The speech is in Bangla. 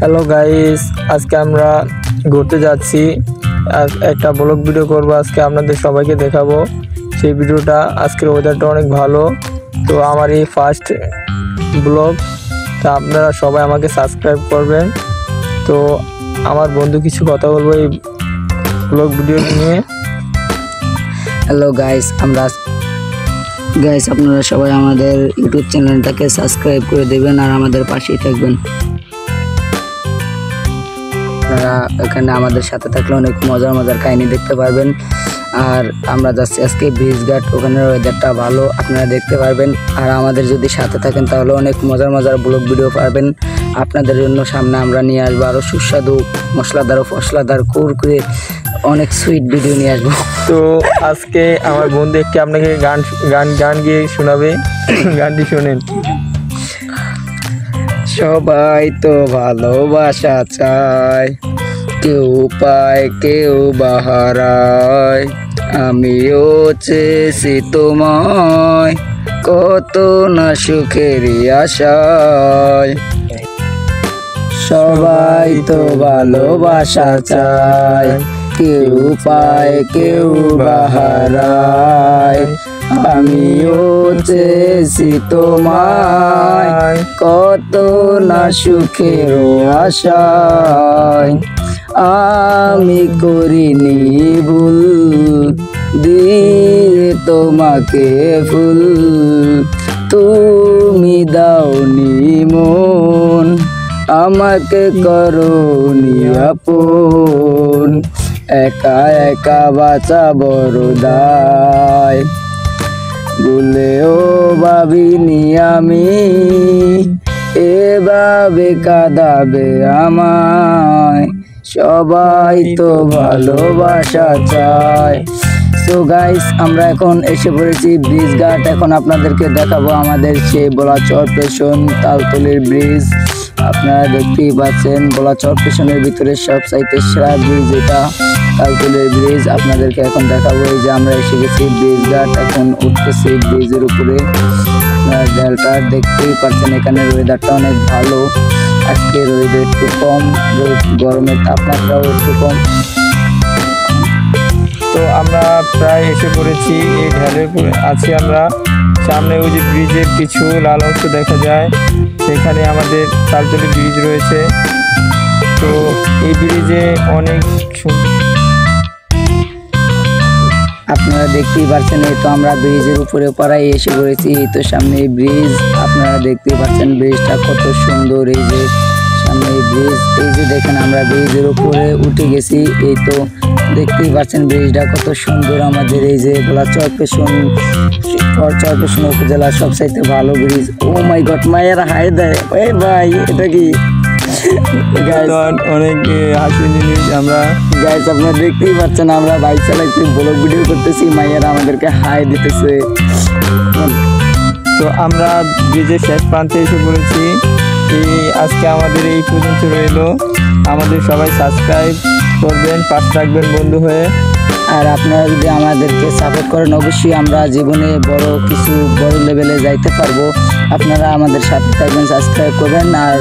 হ্যালো গাইস, আজকে আমরা ঘুরতে যাচ্ছি। একটা ব্লগ ভিডিও করব, আজকে আপনাদের সবাইকে দেখাবো সেই ভিডিওটা। আজকের ওয়েদারটা অনেক ভালো, তো আমার এই ফার্স্ট ব্লগ, তা আপনারা সবাই আমাকে সাবস্ক্রাইব করবেন। তো আমার বন্ধু কিছু কথা বলবো এই ব্লগ ভিডিও নিয়ে। হ্যালো গাইস, আপনারা সবাই আমাদের ইউটিউব চ্যানেলটাকে সাবস্ক্রাইব করে দেবেন আর আমাদের পাশেই থাকবেন। আপনারা এখানে আমাদের সাথে থাকলে অনেক মজার কাহিনী দেখতে পারবেন। আর আমরা যাচ্ছি আজকে ব্রিজ ঘাট, ওখানের ওয়েদারটা ভালো, আপনারা দেখতে পারবেন। আর আমাদের যদি সাথে থাকেন তাহলে অনেক মজার ব্লগ ভিডিও পাবেন আপনাদের জন্য। সামনে আমরা নিয়ে আসবো আরও সুস্বাদু মশলাদার ও ফসলাদার কুরকুরে অনেক সুইট ভিডিও নিয়ে আসবো। তো আজকে আমার বন্ধু একটি আপনাকে গান গিয়ে শোনাবে। গানটি শোনেন। সবাই তো ভালোবাসা চায়, কেউ পায় কেউ বাহারায়, আমিও চেয়েছি তোমায় কত না সুখেরই আশায়। সবাই তো ভালোবাসা চায়, কেউ পায় কেউ বাহারায়, আমিও চেয়েছি তোমায় কত না সুখের আশায়। আমি করিনি ভুল দিয়ে তোমাকে ফুল, তুমি দাওনি মন আমাকে করনি আপন। একা একা বাঁচা বড় দায়, ভুলেও ভাবিনি আমি এভাবে কাঁদাবে আমায়। সবাই তো ভালোবাসা চায়। তো গাইস, আমরা এখন এসে পড়েছি ব্রিজ ঘাট। এখন আপনাদেরকে দেখাবো আমাদের সেই বলাচর পেছন তালতলির ব্রিজ। আপনারা দেখতেই পাচ্ছেন বলাচর পেছনের ভিতরে সব চাইতে সেরা ব্রিজ এটা তালতলির ব্রিজ। আপনাদেরকে এখন দেখাবো এই যে আমরা এসে গেছি ব্রিজ ঘাট, এখন উঠতেছি ব্রিজের উপরে। আপনারা ঢালটা দেখতেই পাচ্ছেন, এখানের ওয়েদারটা অনেক ভালো। আজকে রোদ একটু কম, গরমের তাপমাত্রাও একটু কম। তো আমরা প্রায় এসে পড়েছি এই ঢালের আছি আমরা। সামনে ওই যে ব্রিজের কিছু লাল অংশ দেখা যায়, সেখানে আমাদের তালতলি ব্রিজ রয়েছে। তো এই ব্রিজে অনেক আপনারা দেখতেই পাচ্ছেন, এই তো আমরা ব্রিজের উপরে পাড়ায় এসে পড়েছি। এই তো সামনে ব্রিজ, আপনারা দেখতেই পাচ্ছেন ব্রিজটা কত সুন্দর। এই যে সামনে ব্রিজ, এই যে দেখেন আমরা ব্রিজের উপরে উঠে গেছি। এই তো দেখতেই পাচ্ছেন ব্রিজটা কত সুন্দর। আমাদের এই যে বলাচর পেছন উপজেলার সবচাইতে ভালো ব্রিজ। ও মাই গড, মায়ের হাই দেয়। এ ভাই, এটা কি অনেক হাসি জিনিস। আমরা গাইস, আপনারা দেখতেই পাচ্ছেন আমরা বাইক চালাইতে ব্লগ ভিডিও করতেছি, মাইয়ারা আমাদেরকে হাই দিতেছে। তো আমরা ব্রিজের শেষ প্রান্তে এসে পড়েছি। আজকে আমাদের এই পর্যন্ত রইলো। আমাদের সবাই সাবস্ক্রাইব করবেন, পাশে থাকবেন বন্ধু হয়ে। আর আপনারা যদি আমাদেরকে সাপোর্ট করেন, অবশ্যই আমরা জীবনে বড় লেভেলে যাইতে পারবো। আপনারা আমাদের সাথে থাকবেন, সাবস্ক্রাইব করবেন। আর